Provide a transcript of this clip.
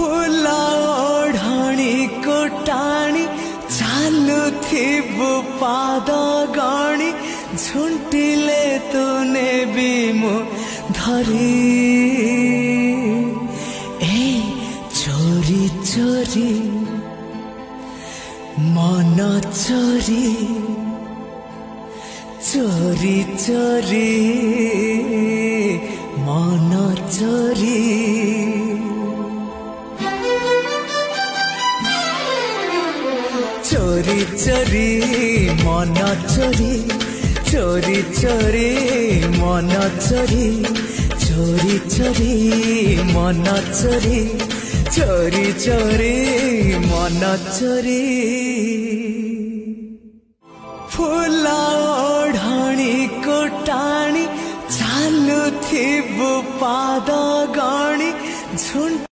फूला ओढ़णी को टाणी चालुथिबु पाद गणी झुंटिले तूने भी मु धरी ए चोरी चोरी मन चोरी चोरी चोरी मन चोरी चोरी चोरी मन चोरी चोरी चोरी मन चोरी चोरी चोरी मन चोरी चोरी चोरी मन चोरी फूला ओढ़णी को टाणी चालुथिबु पाद गणी झुंट